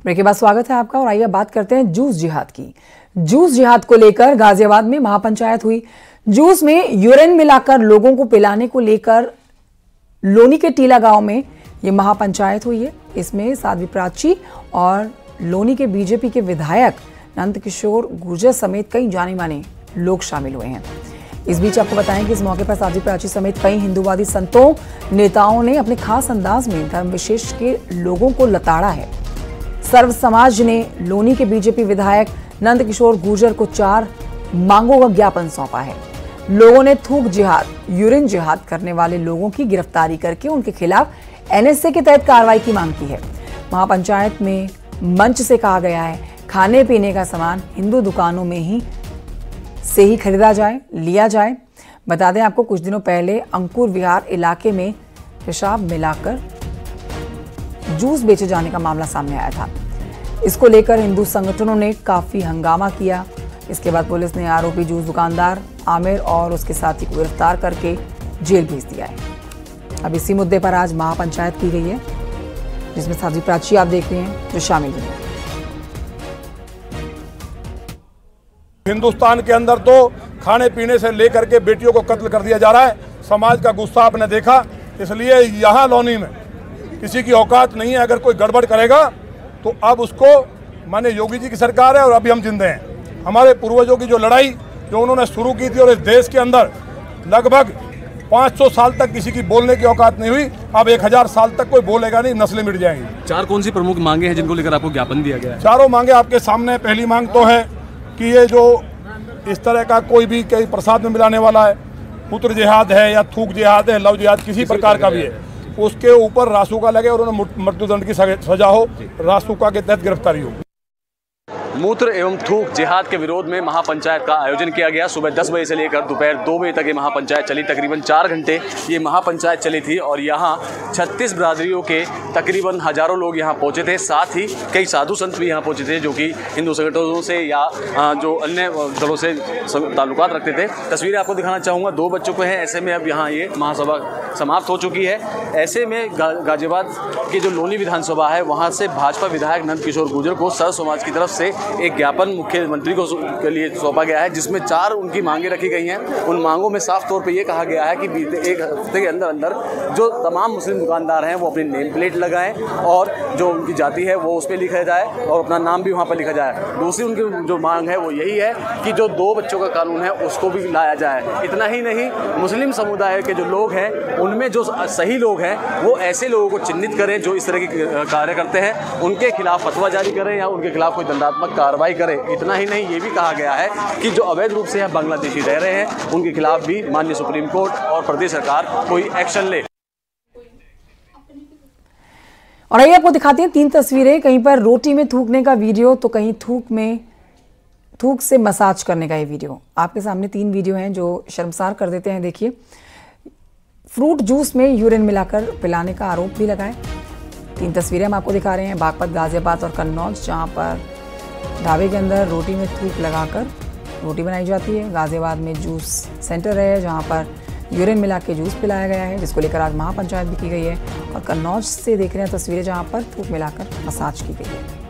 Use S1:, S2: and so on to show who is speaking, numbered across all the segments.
S1: Break के बाद स्वागत है आपका और आइए बात करते हैं जूस जिहाद की। जूस जिहाद को लेकर गाजियाबाद में महापंचायत हुई। जूस में यूरिन मिलाकर लोगों को पिलाने को लेकर लोनी के टीला गांव में ये महापंचायत हुई है। इसमें साध्वी प्राची और लोनी के बीजेपी के विधायक नंद किशोर गुर्जर समेत कई जाने माने लोग शामिल हुए हैं। इस बीच आपको बताएं कि इस मौके पर साध्वी प्राची समेत कई हिंदूवादी संतों नेताओं ने अपने खास अंदाज में धर्म विशेष के लोगों को लताड़ा है। सर्व समाज ने लोनी के बीजेपी विधायक नंद किशोर गुर्जर को 4 मांगों का ज्ञापन सौंपा है। लोगों ने थूक जिहाद, यूरिन जिहाद करने वाले लोगों की गिरफ्तारी करके उनके खिलाफ एनएसए के तहत कार्रवाई की मांग की है। महापंचायत में मंच से कहा गया है खाने पीने का सामान हिंदू दुकानों में ही खरीदा जाए, लिया जाए। बता दें आपको, कुछ दिनों पहले अंकुर विहार इलाके में पेशाब मिलाकर जूस बेचे जाने का मामला सामने आया था। इसको लेकर हिंदू संगठनों ने काफी हंगामा किया। इसके बाद पुलिस ने आरोपी जूस दुकानदार आमिर और उसके साथी को गिरफ्तार करके जेल भेज दिया है। अब इसी मुद्दे पर आज महापंचायत की गई है, जिसमें साध्वी प्राची आप देख रहे हैं जो शामिल हुई।
S2: हिंदुस्तान के अंदर तो खाने पीने से लेकर के बेटियों को कत्ल कर दिया जा रहा है। समाज का गुस्सा आपने देखा, इसलिए यहाँ लोनी में किसी की औकात नहीं है। अगर कोई गड़बड़ करेगा तो अब उसको, माने योगी जी की सरकार है और अभी हम जिंदे हैं। हमारे पूर्वजों की जो लड़ाई जो उन्होंने शुरू की थी और इस देश के अंदर लगभग 500 साल तक किसी की बोलने की औकात नहीं हुई, अब 1000 साल तक कोई बोलेगा नहीं, नस्लें मिट जाएंगी।
S3: 4 कौन सी प्रमुख मांगे हैं जिनको लेकर आपको ज्ञापन दिया गया है?
S2: चारों मांगे आपके सामने। पहली मांग तो है कि ये जो इस तरह का कोई भी कई प्रसाद में मिलाने वाला है, पुत्र जिहाद है या थूक जिहाद है, लव जिहाद किसी प्रकार का भी है, उसके ऊपर रासुका लगे और उन्हें मृत्युदंड की सजा हो, रासुका के तहत गिरफ्तारी हो।
S3: मूत्र एवं थूक जिहाद के विरोध में महापंचायत का आयोजन किया गया। सुबह 10 बजे से लेकर दोपहर 2 बजे तक ये महापंचायत चली। तकरीबन 4 घंटे ये महापंचायत चली थी और यहाँ 36 बिरादरियों के तकरीबन हजारों लोग यहाँ पहुँचे थे। साथ ही कई साधु संत भी यहाँ पहुँचे थे जो कि हिंदू संगठनों से या जो अन्य दलों से ताल्लुकात रखते थे। तस्वीरें आपको दिखाना चाहूँगा। 2 बज चुके हैं। ऐसे में अब यहाँ ये महासभा समाप्त हो चुकी है। ऐसे में गाजियाबाद की जो लोनी विधानसभा है वहाँ से भाजपा विधायक नंद किशोर गुर्जर को सर्व समाज की तरफ से एक ज्ञापन मुख्यमंत्री को के लिए सौंपा गया है, जिसमें 4 उनकी मांगे रखी गई हैं। उन मांगों में साफ तौर पे ये कहा गया है कि बीते 1 हफ्ते के अंदर अंदर जो तमाम मुस्लिम दुकानदार हैं वो अपनी नेम प्लेट लगाएं और जो उनकी जाति है वो उस पर लिखा जाए और अपना नाम भी वहाँ पर लिखा जाए। दूसरी उनकी जो मांग है वो यही है कि जो 2 बच्चों का कानून है उसको भी लाया जाए। इतना ही नहीं, मुस्लिम समुदाय के जो लोग हैं उनमें जो सही लोग हैं वो ऐसे लोगों को चिन्हित करें जो इस तरह के कार्य करते हैं, उनके खिलाफ फतवा जारी करें या उनके खिलाफ कोई दंडात्मक कार्रवाई करे। इतना ही नहीं, ये भी कहा गया है कि जो अवैध रूप से यहाँ बांग्लादेशी रह रहे हैं उनके खिलाफ भी माननीय सुप्रीम कोर्ट और प्रदेश सरकार कोई एक्शन ले।
S1: और आइए आपको दिखाते हैं 3 तस्वीरें। कहीं पर रोटी में थूकने का वीडियो तो कहीं थूक से मसाज करने का ये वीडियो। आपके सामने 3 वीडियो हैं जो शर्मसार कर देते हैं। देखिए, फ्रूट जूस में यूरिन मिलाकर पिलाने का आरोप भी लगाए। 3 तस्वीरें हम आपको दिखा रहे हैं बागपत, गाजियाबाद और कन्नौज, जहां पर ढाबे के अंदर रोटी में थूक लगाकर रोटी बनाई जाती है। गाजियाबाद में जूस सेंटर है जहां पर यूरिन मिला के जूस पिलाया गया है, जिसको लेकर आज महापंचायत भी की गई है। और कन्नौज से देख रहे हैं तस्वीरें जहां पर थूक मिलाकर मसाज की गई है।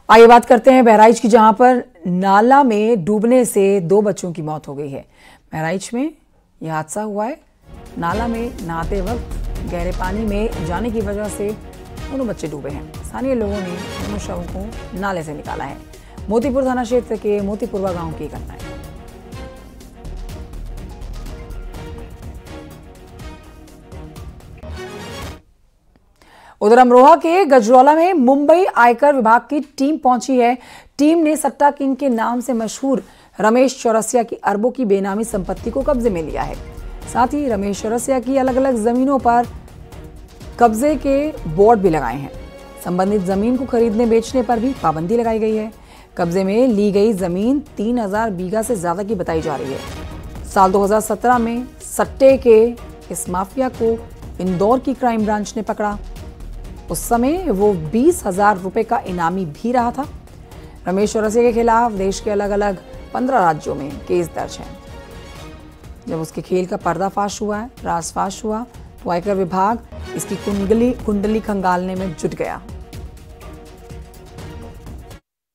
S1: आइए बात करते हैं बहराइच की, जहां पर नाला में डूबने से 2 बच्चों की मौत हो गई है। बहराइच में यह हादसा हुआ है। नाला में नहाते वक्त गहरे पानी में जाने की वजह से दोनों बच्चे डूबे हैं। स्थानीय लोगों ने दोनों शवों को नाले से निकाला है। मोतीपुर थाना क्षेत्र के मोतीपुरवा गांव की घटना है। उधर अमरोहा के गजरौला में मुंबई आयकर विभाग की टीम पहुंची है। टीम ने सट्टा किंग के नाम से मशहूर रमेश चौरसिया की अरबों की बेनामी संपत्ति को कब्जे में लिया है। साथ ही रमेश चौरसिया की अलग अलग जमीनों पर कब्जे के बोर्ड भी लगाए हैं। संबंधित जमीन को खरीदने बेचने पर भी पाबंदी लगाई गई है। कब्जे में ली गई जमीन 3000 बीघा से ज्यादा की बताई जा रही है। साल 2017 में सट्टे के इस माफिया को इंदौर की क्राइम ब्रांच ने पकड़ा। उस समय वो 20,000 रुपए का इनामी भी रहा था। रमेश चौरसिया के खिलाफ देश के अलग अलग 15 राज्यों में केस दर्ज है। जब उसके खेल का पर्दाफाश हुआ है, राजफाश हुआ, तो आयकर विभाग इसकी कुंडली खंगालने में जुट गया।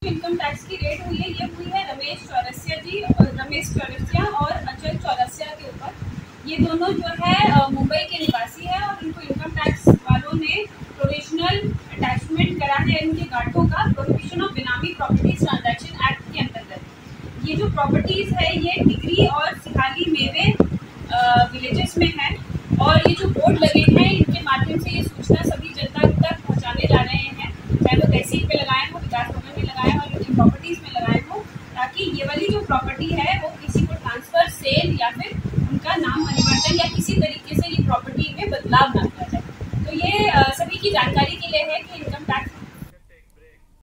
S4: इनकम टैक्स की रेड हुई है, ये हुई है रमेश चौरसिया और अचल चौरसिया के ऊपर। ये दोनों जो है मुंबई के निवासी है और इनको इनकम टैक्स वालों ने प्रोविजनल अटैचमेंट करा है इनके गार्डों का prohibition of benami properties transaction act के अंतर्गत। ये जो प्रॉपर्टीज है ये टिकरी और सिहाली मेवे विलेजेस में है और ये जो बोर्ड लगे हैं इनके माध्यम से ये सूचना सभी जनता तक पहुँचाने जा रहे हैं, चाहे वो तहसील पे लगाए हो, विकास भवन में लगाए हो और इनकी प्रॉपर्टीज में लगाए हो, ताकि ये वाली जो प्रॉपर्टी है वो किसी को ट्रांसफर, सेल या फिर उनका नाम परिवर्तन या किसी तरीके से ये प्रॉपर्टी में बदलाव ना किया जाए। तो ये सभी की जानकारी के लिए है कि